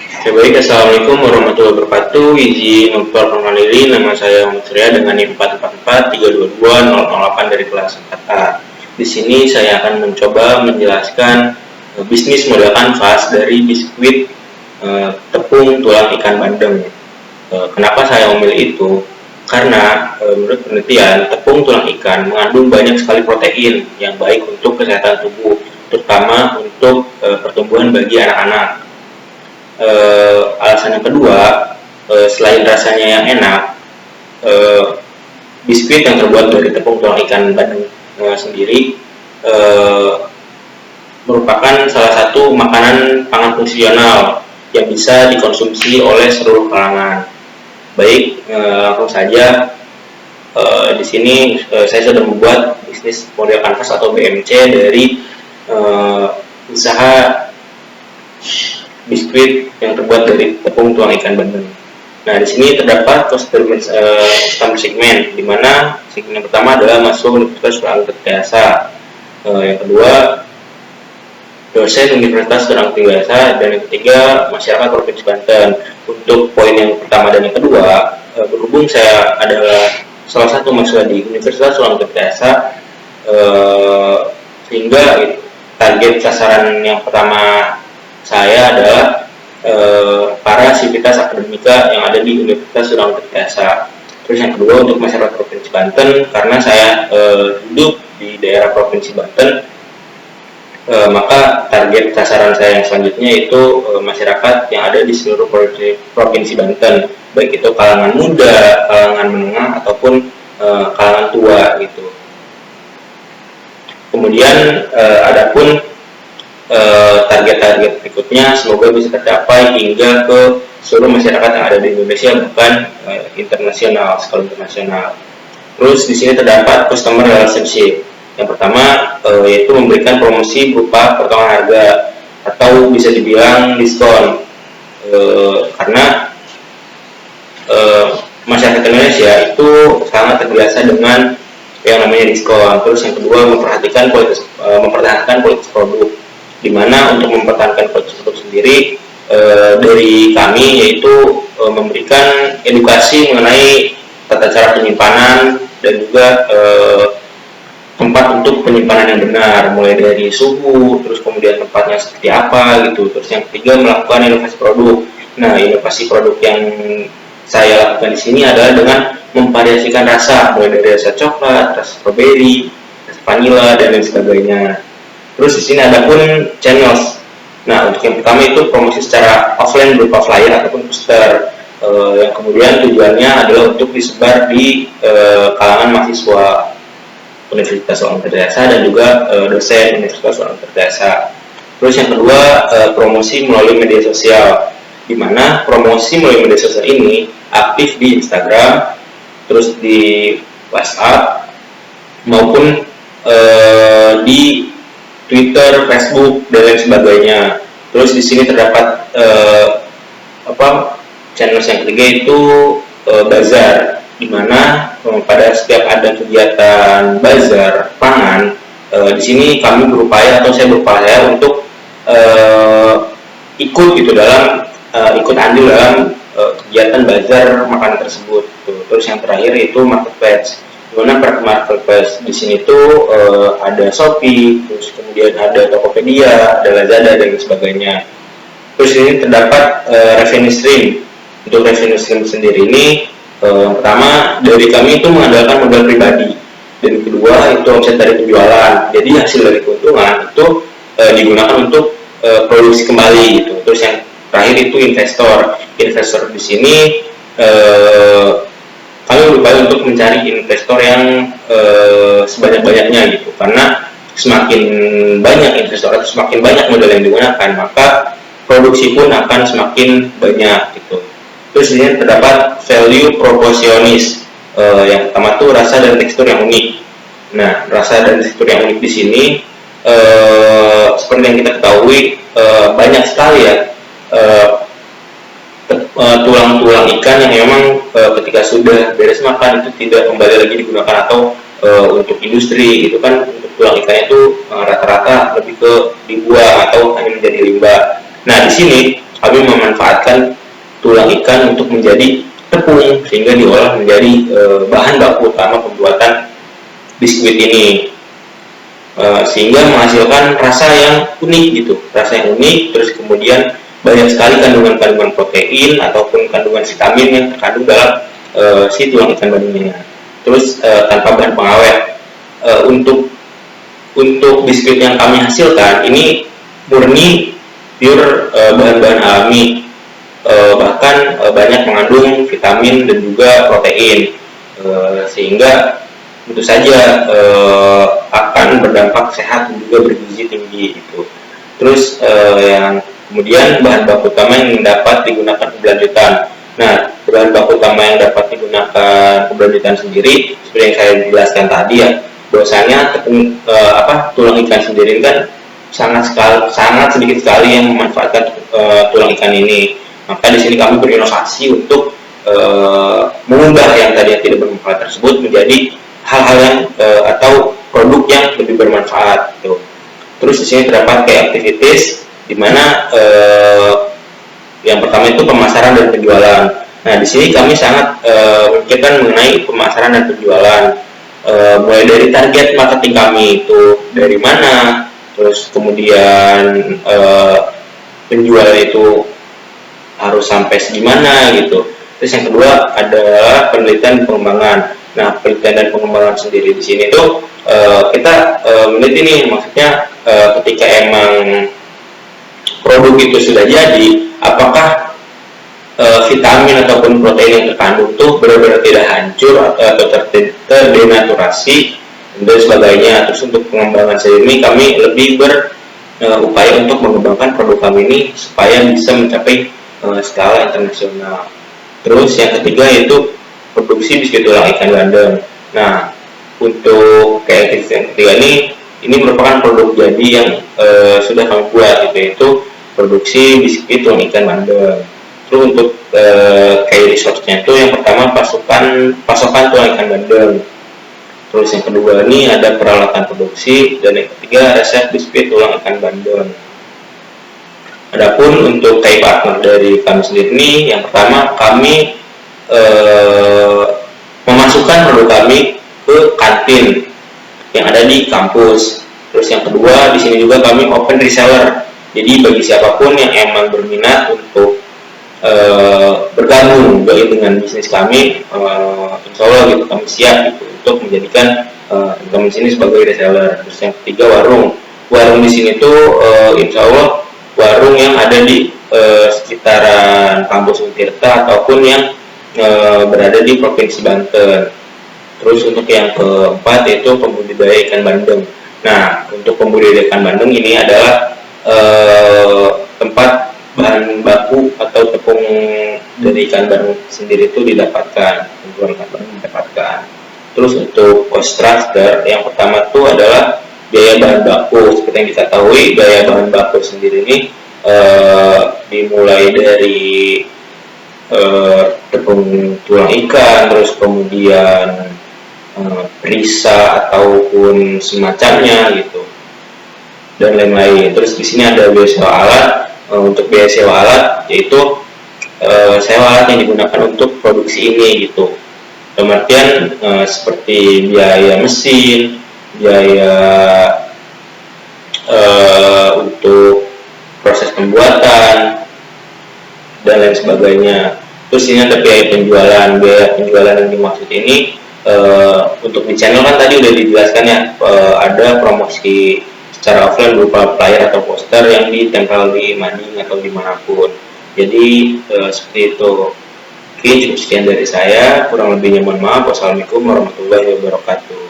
Oke, baik. Assalamualaikum warahmatullahi wabarakatuh. Izin memperkenalkan diri, nama saya Muhammad Surya dengan NIM 444-322-008 dari kelas 4A. Di sini saya akan mencoba menjelaskan bisnis model kanvas dari biskuit tepung tulang ikan bandeng. Kenapa saya memilih itu? Karena menurut penelitian, tepung tulang ikan mengandung banyak sekali protein yang baik untuk kesehatan tubuh, terutama untuk pertumbuhan bagi anak-anak. Alasan yang kedua, selain rasanya yang enak, biskuit yang terbuat dari tepung tulang ikan bandeng sendiri merupakan salah satu makanan pangan fungsional yang bisa dikonsumsi oleh seluruh kalangan. Baik, langsung saja. Di sini saya sudah membuat bisnis model kanvas atau BMC dari usaha biskuit yang terbuat dari tepung tulang ikan bandeng. Nah, di sini terdapat customer segmen, di mana segmen yang pertama adalah masuk Universitas Surang Tirtayasa, yang kedua dosen Universitas Surang Tirtayasa, dan yang ketiga masyarakat Provinsi Banten. Untuk poin yang pertama dan yang kedua, berhubung saya adalah salah satu mahasiswa di Universitas Surang Tirtayasa, sehingga target sasaran yang pertama saya adalah para sivitas akademika yang ada di Universitas Surang Tirtayasa. Terus yang kedua untuk masyarakat Provinsi Banten, karena saya hidup di daerah Provinsi Banten, maka target sasaran saya yang selanjutnya itu masyarakat yang ada di seluruh Provinsi Banten, baik itu kalangan muda, kalangan menengah ataupun kalangan tua gitu. Kemudian adapun target-target berikutnya semoga bisa tercapai hingga ke seluruh masyarakat yang ada di Indonesia, bahkan internasional, skala internasional. Terus di sini terdapat customer relationship. Yang pertama yaitu memberikan promosi berupa potongan harga atau bisa dibilang diskon, karena masyarakat Indonesia itu sangat terbiasa dengan yang namanya diskon. Terus yang kedua mempertahankan kualitas produk, di mana untuk mempertahankan kualitas produk sendiri dari kami yaitu memberikan edukasi mengenai tata cara penyimpanan dan juga tempat untuk penyimpanan yang benar, mulai dari suhu, terus kemudian tempatnya seperti apa gitu. Terus yang ketiga melakukan inovasi produk. Nah, inovasi produk yang saya lakukan di sini adalah dengan memvariasikan rasa, mulai dari rasa coklat, rasa strawberry, rasa vanilla, dan lain sebagainya. Terus di sini ada pun channels. Nah, untuk yang pertama itu promosi secara offline berupa flyer ataupun poster, yang kemudian tujuannya adalah untuk disebar di kalangan mahasiswa Universitas Surang Tirtayasa dan juga dosen Universitas Surang Tirtayasa. Terus yang kedua promosi melalui media sosial, di mana promosi melalui media sosial ini aktif di Instagram, terus di WhatsApp maupun di Twitter, Facebook, dan lain sebagainya. Terus di sini terdapat channel yang ketiga itu bazar, di mana pada setiap ada kegiatan bazar pangan, di sini kami berupaya atau saya berupaya untuk ikut gitu dalam ikut andil dalam kegiatan bazar makanan tersebut. Terus yang terakhir itu marketplace, di mana marketplace di sini tuh ada Shopee, terus kemudian ada Tokopedia, ada Lazada, dan sebagainya. Terus ini terdapat revenue stream. Untuk revenue stream sendiri ini yang pertama dari kami itu mengandalkan modal pribadi, dan kedua itu omset dari penjualan. Jadi hasil dari keuntungan itu digunakan untuk produksi kembali gitu. Terus yang terakhir itu investor. Investor di sini kami berupaya untuk mencari investor yang sebanyak-banyaknya gitu, karena semakin banyak investor atau semakin banyak modal yang digunakan, maka produksi pun akan semakin banyak gitu. Terus ini terdapat value proportionis. Yang pertama tuh rasa dan tekstur yang unik. Nah, rasa dan tekstur yang unik di sini seperti yang kita ketahui banyak sekali ya tulang-tulang ikan yang memang ketika sudah beres makan itu tidak kembali lagi digunakan atau untuk industri gitu kan. Untuk tulang ikannya itu rata-rata lebih ke dibuang atau hanya menjadi limbah. Nah, di sini kami memanfaatkan tulang ikan untuk menjadi tepung sehingga diolah menjadi bahan baku utama pembuatan biskuit ini. Sehingga menghasilkan rasa yang unik gitu, rasa yang unik, terus kemudian banyak sekali kandungan-kandungan protein ataupun kandungan vitamin yang terkandung dalam si tulang ikan bandengnya. Terus tanpa bahan pengawet. Untuk biskuit yang kami hasilkan ini murni pure bahan-bahan alami, bahkan banyak mengandung vitamin dan juga protein, sehingga tentu saja akan berdampak sehat dan juga bergizi tinggi itu. Terus yang kemudian bahan baku utama yang dapat digunakan keberlanjutan. Nah, bahan baku utama yang dapat digunakan keberlanjutan sendiri seperti yang saya jelaskan tadi ya, bahwasanya tulang ikan sendiri kan sangat sedikit sekali yang memanfaatkan tulang ikan ini. Maka di sini kami berinovasi untuk mengubah yang tadinya tidak bermanfaat tersebut menjadi hal-hal yang atau produk yang lebih bermanfaat gitu. Terus di sini terdapat kayak aktivitas di mana yang pertama itu pemasaran dan penjualan. Nah, di sini kami sangat memikirkan mengenai pemasaran dan penjualan, mulai dari target marketing kami itu dari mana, terus kemudian penjualan itu harus sampai segimana gitu. Terus yang kedua adalah penelitian dan pengembangan. Nah, penelitian dan pengembangan sendiri di sini tuh kita meneliti nih, maksudnya ketika emang produk itu sudah jadi, apakah vitamin ataupun protein yang terkandung tuh benar-benar tidak hancur atau terdenaturasi dan sebagainya. Terus untuk pengembangan sendiri kami lebih berupaya untuk mengembangkan produk kami ini supaya bisa mencapai skala internasional. Terus yang ketiga yaitu produksi biskuit tulang ikan bandeng. Nah, untuk kayak yang ketiga ini merupakan produk jadi yang sudah kami buat, yaitu produksi biskuit tulang ikan bandeng. Terus untuk kayak resource-nya itu yang pertama pasokan tulang ikan bandeng. Terus yang kedua ini ada peralatan produksi, dan yang ketiga resep biskuit tulang ikan bandeng. Adapun untuk kayak partner dari kami sendiri ini, yang pertama kami memasukkan produk kami ke kantin yang ada di kampus. Terus yang kedua di sini juga kami open reseller. Jadi bagi siapapun yang emang berminat untuk bergabung dengan bisnis kami, insya Allah gitu kami siap gitu untuk menjadikan kami di sini sebagai reseller. Terus yang ketiga warung di sini tuh insya Allah warung yang ada di sekitaran kampus Untirta ataupun yang berada di Provinsi Banten. Terus untuk yang keempat yaitu pembudidaya ikan bandeng. Nah, untuk pembudidaya ikan bandeng ini adalah tempat bahan baku atau tepung dari ikan bandeng sendiri itu didapatkan, ikan bandeng didapatkan. Terus untuk cost structure yang pertama itu adalah biaya bahan baku. Seperti yang kita tahu, biaya bahan baku sendiri ini dimulai dari tepung tulang ikan, terus kemudian perisa ataupun semacamnya gitu, dan lain-lain. Terus di sini ada biaya sewa alat. Untuk biaya sewa alat yaitu sewa alat yang digunakan untuk produksi ini gitu. Kemudian seperti biaya mesin, biaya untuk proses pembuatan dan lain sebagainya. Terus ini ada biaya penjualan yang dimaksud ini untuk di channel kan tadi udah dijelaskan ya, ada promosi secara offline berupa flyer atau poster yang ditempel di mading atau dimanapun. Jadi seperti itu. Oke, cukup sekian dari saya, kurang lebihnya mohon maaf. Wassalamualaikum warahmatullahi wabarakatuh.